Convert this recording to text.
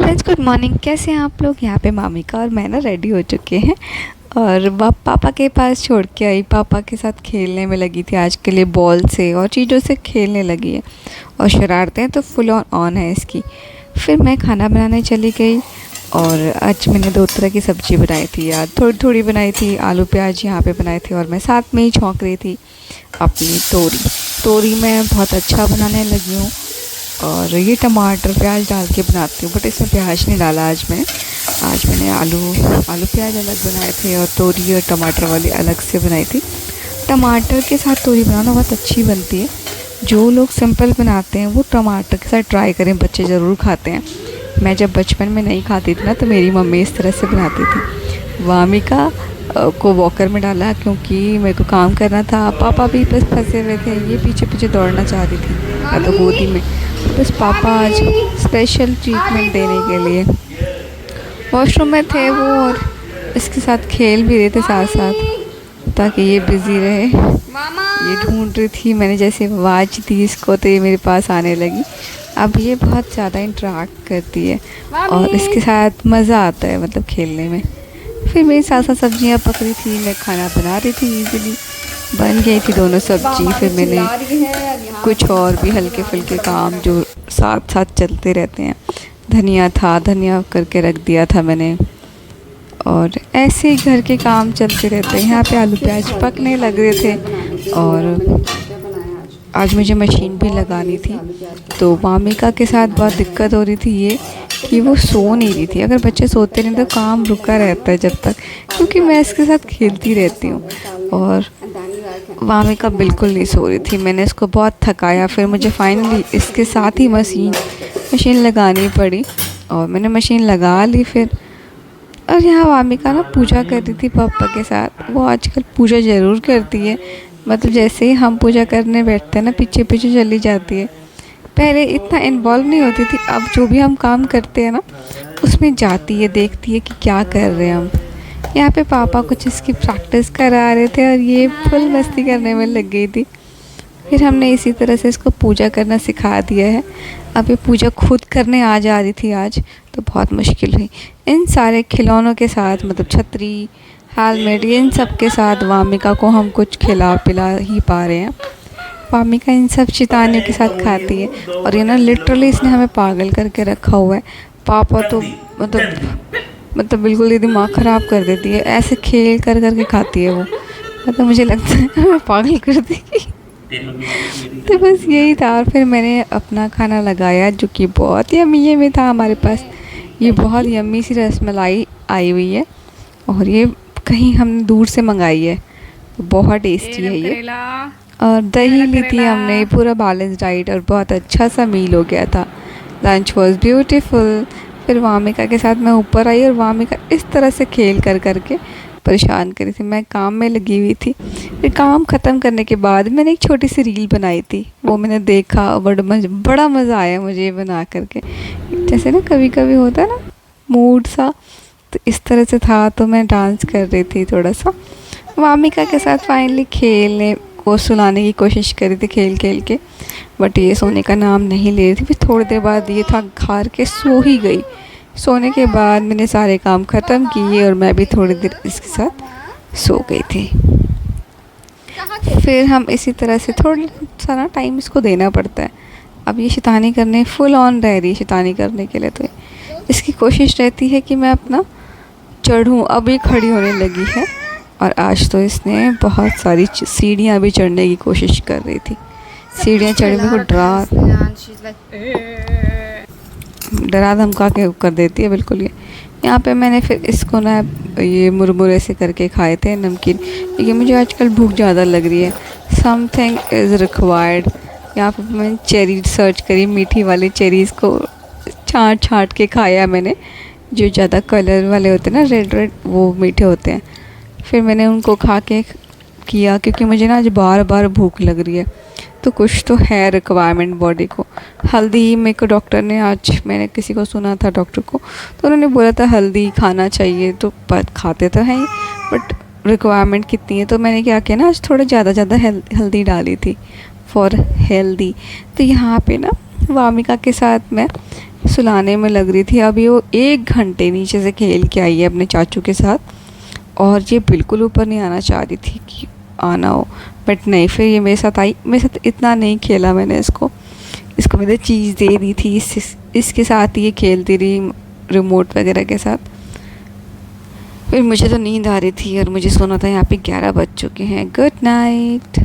Friends, good morning. कैसे हैं आप लोग? यहाँ पे मामी का और मैं ना रेडी हो चुके हैं और पापा के पास छोड़ के आई। पापा के साथ खेलने में लगी थी, आज के लिए बॉल से और चीज़ों से खेलने लगी है और शरारतें तो फुल ऑन है इसकी। फिर मैं खाना बनाने चली गई और आज मैंने 2 तरह की सब्ज़ी बनाई थी यार, थोड़ी थोड़ी बनाई थी। आलू प्याज यहाँ पे बनाए थे और मैं साथ में ही छौंक रही थी अपनी तोरी मैं बहुत अच्छा बनाने लगी हूँ। और ये टमाटर प्याज डाल के बनाती हूँ, बट इसमें प्याज नहीं डाला आज मैंने आलू प्याज अलग बनाए थे और तोरी और टमाटर वाली अलग से बनाई थी। टमाटर के साथ तोरी बनाना बहुत अच्छी बनती है। जो लोग सिंपल बनाते हैं वो टमाटर के साथ ट्राई करें, बच्चे ज़रूर खाते हैं। मैं जब बचपन में नहीं खाती थी ना, तो मेरी मम्मी इस तरह से बनाती थी। वामिका को वॉकर में डाला क्योंकि मेरे को काम करना था। पापा भी बस फंसे हुए थे, ये पीछे पीछे दौड़ना चाह रही थी तो गोदी में। बस पापा आज स्पेशल ट्रीटमेंट देने के लिए वॉशरूम में थे वो, और इसके साथ खेल भी रहे थे साथ साथ ताकि ये बिज़ी रहे। ये ढूंढ रही थी, मैंने जैसे आवाज़ दी इसको तो ये मेरे पास आने लगी। अब ये बहुत ज़्यादा इंटरेक्ट करती है और इसके साथ मज़ा आता है, मतलब खेलने में। फिर मेरी साथ साथ सब्जियाँ पक रही थी, मैं खाना बना रही थी। इजीली बन गई थी दोनों सब्जी। फिर मैंने कुछ और भी हल्के फुल्के काम जो साथ साथ चलते रहते हैं, धनिया करके रख दिया था मैंने। और ऐसे ही घर के काम चलते रहते हैं। यहाँ पे आलू प्याज पकने लग रहे थे और आज मुझे मशीन भी लगानी थी। तो वामिका के साथ बहुत दिक्कत हो रही थी ये कि वो सो नहीं रही थी। अगर बच्चे सोते नहीं तो काम रुका रहता है जब तक, क्योंकि मैं इसके साथ खेलती रहती हूँ। और वामिका बिल्कुल नहीं सो रही थी। मैंने इसको बहुत थकाया, फिर मुझे फाइनली इसके साथ ही मशीन लगानी पड़ी और मैंने मशीन लगा ली फिर। और यहाँ वामिका ना पूजा कर रही थी पापा के साथ। वो आजकल पूजा ज़रूर करती है, मतलब जैसे ही हम पूजा करने बैठते हैं ना, पीछे पीछे चली जाती है। पहले इतना इन्वॉल्व नहीं होती थी, अब जो भी हम काम करते हैं ना उसमें जाती है, देखती है कि क्या कर रहे हैं हम। यहाँ पे पापा कुछ इसकी प्रैक्टिस करा रहे थे और ये फुल मस्ती करने में लग गई थी। फिर हमने इसी तरह से इसको पूजा करना सिखा दिया है। अब ये पूजा खुद करने आ जा रही थी आज, तो बहुत मुश्किल हुई। इन सारे खिलौनों के साथ, मतलब छतरी, हेलमेट, इन सब के साथ वामिका को हम कुछ खिला पिला ही पा रहे हैं। वामिका इन सब शैतानियों के साथ खाती है और ये ना लिटरली इसने हमें पागल करके रखा हुआ है। पापा तो मतलब बिल्कुल ये दिमाग ख़राब कर देती है, ऐसे खेल कर करके खाती है वो। मतलब मुझे लगता है हमें पागल कर देगी। तो बस यही था। और फिर मैंने अपना खाना लगाया जो कि बहुत यम्मी में था हमारे पास। ये बहुत यम्मी सी रसमलाई आई हुई है और ये कहीं हमने दूर से मंगाई है, तो बहुत टेस्टी है ये। और दही ली थी हमने, पूरा बैलेंस डाइट और बहुत अच्छा सा मील हो गया था। Lunch was beautiful. फिर वामिका के साथ मैं ऊपर आई और वामिका इस तरह से खेल कर करके परेशान करी थी। मैं काम में लगी हुई थी। फिर काम ख़त्म करने के बाद मैंने एक छोटी सी रील बनाई थी, वो मैंने देखा और बड़ा मज़ा आया मुझे ये बना करके। जैसे ना कभी कभी होता है ना मूड सा, तो इस तरह से था, तो मैं डांस कर रही थी थोड़ा सा वामिका के साथ। फाइनली खेलने को सुलाने की कोशिश करी थी खेल खेल के, बट ये सोने का नाम नहीं ले रही थी। फिर थोड़ी देर बाद ये था हार के सो ही गई। सोने के बाद मैंने सारे काम ख़त्म किए और मैं भी थोड़ी देर इसके साथ सो गई थी। फिर हम इसी तरह से थोड़ा सा ना टाइम इसको देना पड़ता है। अब ये शैतानी करने फुल ऑन रह रही है शैतानी करने के लिए, तो इसकी कोशिश रहती है कि मैं अपना चढ़ूँ। अब ये खड़ी होने लगी है और आज तो इसने बहुत सारी सीढ़ियाँ भी चढ़ने की कोशिश कर रही थी। सीढ़ियाँ चढ़ने को डरा धमका के कर देती है बिल्कुल ये। यहाँ पे मैंने फिर इसको ना ये मुरमुरे से करके खाए थे नमकीन, क्योंकि मुझे आजकल भूख ज़्यादा लग रही है। Something is required. यहाँ पे मैंने चेरी सर्च करी, मीठी वाली चेरीज़ को छाँट के खाया मैंने। जो ज़्यादा कलर वाले होते हैं ना, रेड वो मीठे होते हैं। फिर मैंने उनको खा के किया, क्योंकि मुझे ना आज बार बार भूख लग रही है, तो कुछ तो है रिक्वायरमेंट बॉडी को। हल्दी मेरे को डॉक्टर ने, आज मैंने किसी को सुना था डॉक्टर को, तो उन्होंने बोला था हल्दी खाना चाहिए। तो खाते तो हैं ही, बट रिक्वायरमेंट कितनी है, तो मैंने क्या किया ना, आज थोड़ा ज़्यादा हल्दी डाली थी फॉर हेल्दी। तो यहाँ पे ना वामिका के साथ मैं सुलाने में लग रही थी। अभी वो 1 घंटे नीचे से खेल के आई है अपने चाचू के साथ, और ये बिल्कुल ऊपर नहीं आना चाह रही थी कि आना हो, बट नहीं, फिर ये मेरे साथ आई। मेरे साथ इतना नहीं खेला मैंने इसको मैंने चीज़ दे दी थी, इसके साथ ही ये खेलती रही रिमोट वगैरह के साथ। फिर मुझे तो नींद आ रही थी और मुझे सोना था। यहाँ पे 11 बज चुके हैं। Good night.